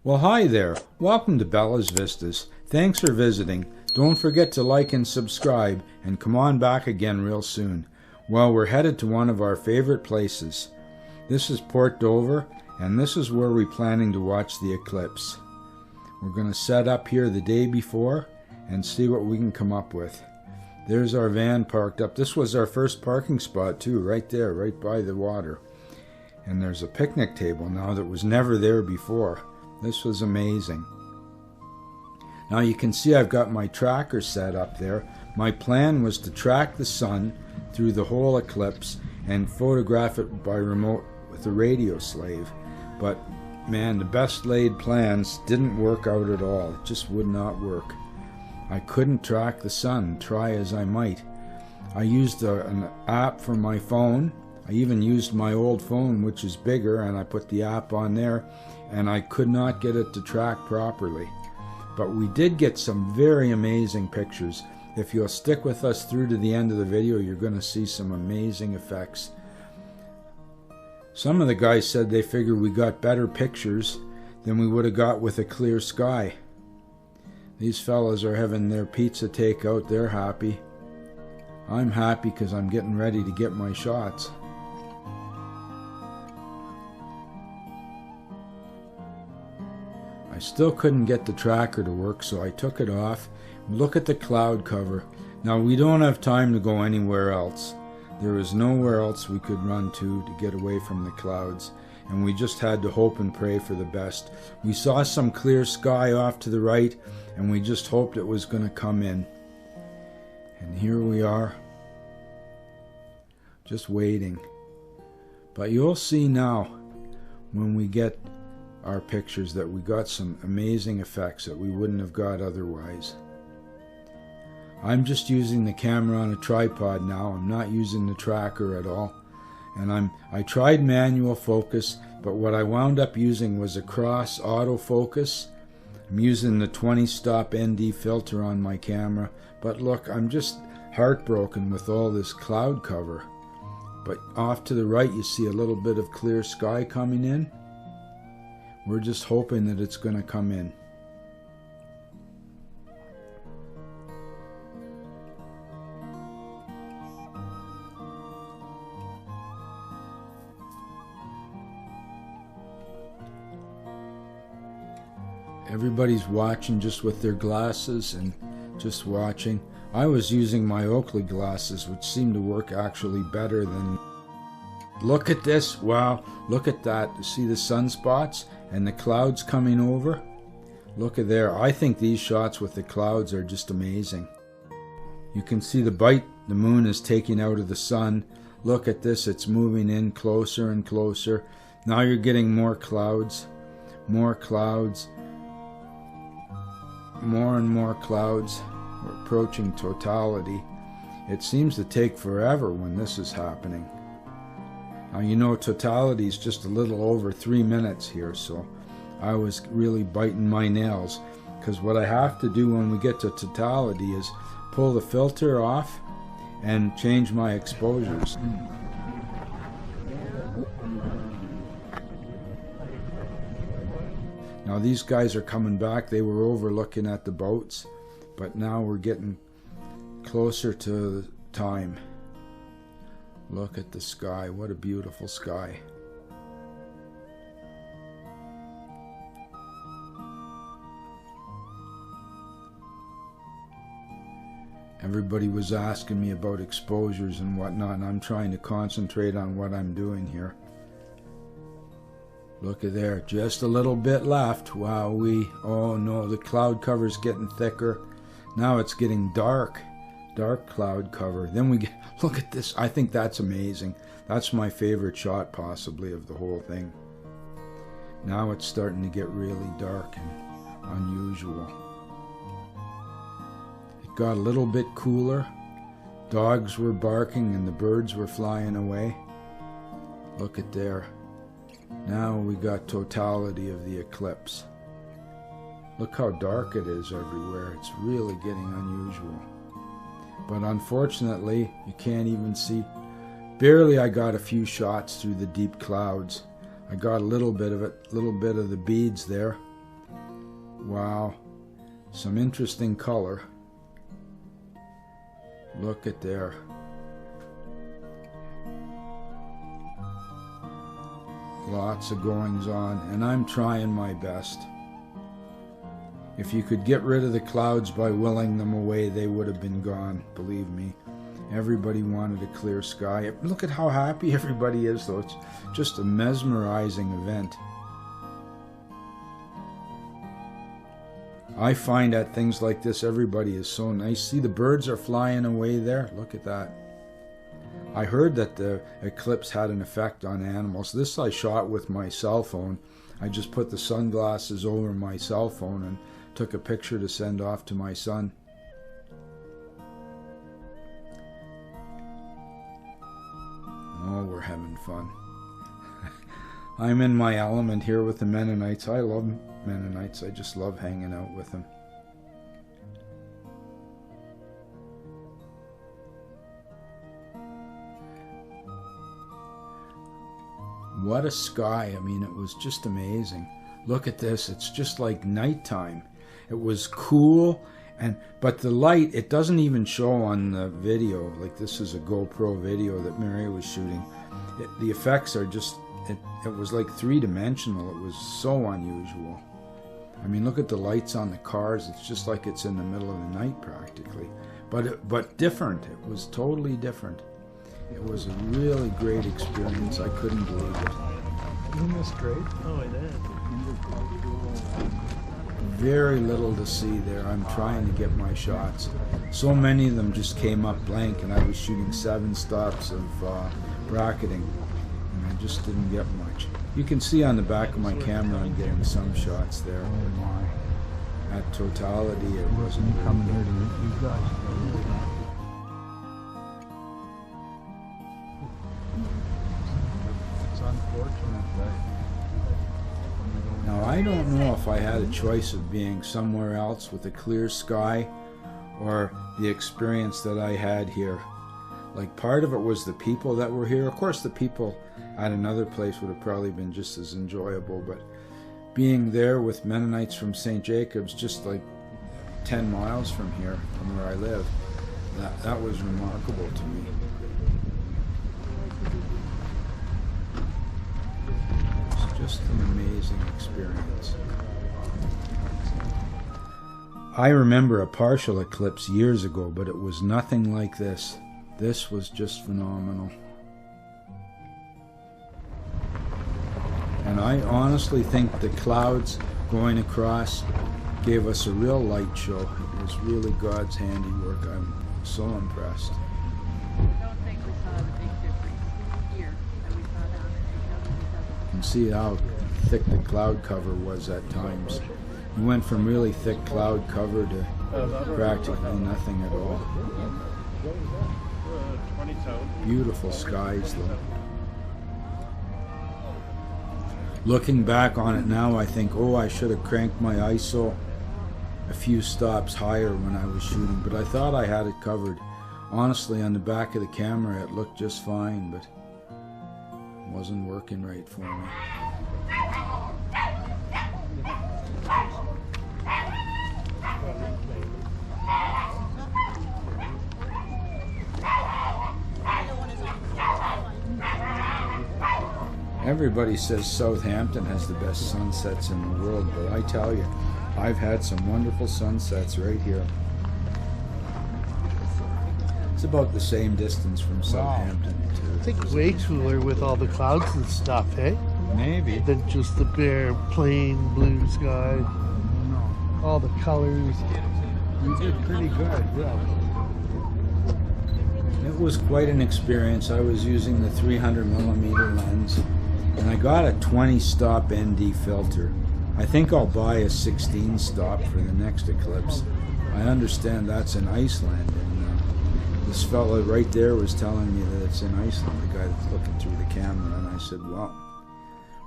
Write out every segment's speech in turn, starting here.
Well, hi there. Welcome to Bella's Vistas. Thanks for visiting. Don't forget to like and subscribe, and come on back again real soon. Well, we're headed to one of our favorite places. This is Port Dover, and this is where we're planning to watch the eclipse. We're going to set up here the day before and see what we can come up with. There's our van parked up. This was our first parking spot too, right there, right by the water. And there's a picnic table now that was never there before. This was amazing. Now you can see I've got my tracker set up there. My plan was to track the sun through the whole eclipse and photograph it by remote with a radio slave. But man, the best laid plans didn't work out at all. It just would not work. I couldn't track the sun, try as I might. I used an app for my phone. I even used my old phone, which is bigger, and I put the app on there, and I could not get it to track properly. But we did get some very amazing pictures. If you'll stick with us through to the end of the video, you're going to see some amazing effects. Some of the guys said they figured we got better pictures than we would have got with a clear sky. These fellas are having their pizza takeout. They're happy. I'm happy because I'm getting ready to get my shots. I still couldn't get the tracker to work, so I took it off. Look at the cloud cover. Now we don't have time to go anywhere else. There is nowhere else we could run to get away from the clouds, and we just had to hope and pray for the best. We saw some clear sky off to the right, and we just hoped it was going to come in. And here we are, just waiting. But you'll see now, when we get our pictures, that we got some amazing effects that we wouldn't have got otherwise. I'm just using the camera on a tripod now. I'm not using the tracker at all. And I tried manual focus, but what I wound up using was a cross autofocus. I'm using the 20 stop ND filter on my camera. But look, I'm just heartbroken with all this cloud cover. But off to the right you see a little bit of clear sky coming in. We're just hoping that it's going to come in. Everybody's watching just with their glasses and just watching. I was using my Oakley glasses, which seemed to work actually better than... Look at this. Wow, look at that. See the sunspots and the clouds coming over? Look at there. I think these shots with the clouds are just amazing. You can see the bite the moon is taking out of the sun. Look at this. It's moving in closer and closer. Now you're getting more clouds. More clouds. More and more clouds. We're approaching totality. It seems to take forever when this is happening. Now you know totality is just a little over 3 minutes here, so I was really biting my nails, because what I have to do when we get to totality is pull the filter off and change my exposures. Now these guys are coming back. They were overlooking at the boats, but now we're getting closer to the time. Look at the sky. What a beautiful sky. Everybody was asking me about exposures and whatnot, and I'm trying to concentrate on what I'm doing here. Look at there, just a little bit left. Wowee. Oh no, the cloud cover's getting thicker. Now it's getting dark. Dark cloud cover. Then we get, look at this. I think that's amazing. That's my favorite shot possibly of the whole thing. Now it's starting to get really dark and unusual. It got a little bit cooler. Dogs were barking and the birds were flying away. Look at there. Now we got totality of the eclipse. Look how dark it is everywhere. It's really getting unusual. But unfortunately, you can't even see. Barely I got a few shots through the deep clouds. I got a little bit of it, a little bit of the beads there. Wow, some interesting color. Look at there. Lots of goings on, and I'm trying my best. If you could get rid of the clouds by willing them away, they would have been gone, believe me. Everybody wanted a clear sky. Look at how happy everybody is, though. It's just a mesmerizing event. I find at things like this, everybody is so nice. See, the birds are flying away there. Look at that. I heard that the eclipse had an effect on animals. This I shot with my cell phone. I just put the sunglasses over my cell phone and took a picture to send off to my son. Oh, we're having fun. I'm in my element here with the Mennonites. I love Mennonites. I just love hanging out with them. What a sky. I mean, it was just amazing. Look at this. It's just like nighttime. It was cool, but the light, it doesn't even show on the video. Like, this is a GoPro video that Mary was shooting. The effects are just, it was like three-dimensional. It was so unusual. I mean, look at the lights on the cars. It's just like it's in the middle of the night practically. But different. It was totally different. It was a really great experience. I couldn't believe it. Isn't this great? Oh, it is. Very little to see there. I'm trying to get my shots. So many of them just came up blank, and I was shooting 7 stops of bracketing, and I just didn't get much. You can see on the back of my camera I'm getting some shots there. At Totality, it wasn't very coming here good. to meet you guys. It's unfortunate that. Now, I don't know if I had a choice of being somewhere else with a clear sky or the experience that I had here. Like, part of it was the people that were here. Of course, the people at another place would have probably been just as enjoyable, but being there with Mennonites from St. Jacobs, just like 10 miles from here, from where I live, that was remarkable to me. Just an amazing experience. I remember a partial eclipse years ago, but it was nothing like this. This was just phenomenal. And I honestly think the clouds going across gave us a real light show. It was really God's handiwork. I'm so impressed. I don't think we saw the big difference here that we saw down there. You can see how thick the cloud cover was at times. We went from really thick cloud cover to practically nothing at all. Beautiful skies though. Looking back on it now, I think, oh, I should have cranked my ISO a few stops higher when I was shooting, but I thought I had it covered. Honestly, on the back of the camera it looked just fine, but it wasn't working right for me. Everybody says Southampton has the best sunsets in the world, but I tell you, I've had some wonderful sunsets right here. It's about the same distance from Southampton I think way cooler with all the clouds and stuff, hey? Maybe. Than just the bare, plain blue sky. All the colors. You did pretty good, yeah. It was quite an experience. I was using the 300mm lens, and I got a 20-stop ND filter. I think I'll buy a 16-stop for the next eclipse. I understand that's in Iceland, and this fellow right there was telling me that it's in Iceland, the guy that's looking through the camera, and I said, well,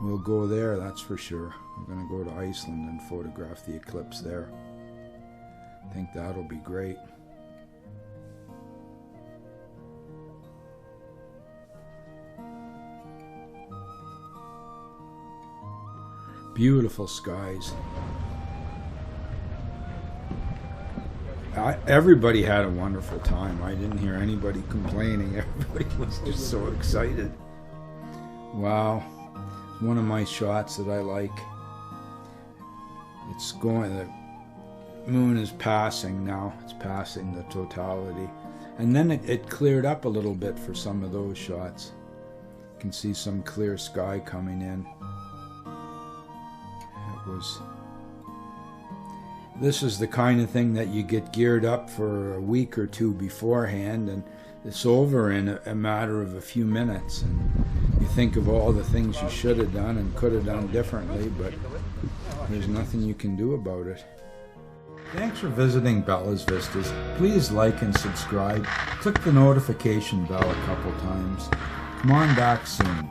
we'll go there, that's for sure. We're going to go to Iceland and photograph the eclipse there. I think that'll be great. Beautiful skies. everybody had a wonderful time. I didn't hear anybody complaining. Everybody was just so excited. Wow. It's one of my shots that I like. It's going, the moon is passing now. It's passing the totality. And then it cleared up a little bit for some of those shots. You can see some clear sky coming in. This is the kind of thing that you get geared up for a week or two beforehand, and it's over in a matter of a few minutes. And you think of all the things you should have done and could have done differently, but there's nothing you can do about it. Thanks for visiting Bella's Vistas. Please like and subscribe. Click the notification bell a couple times. Come on back soon.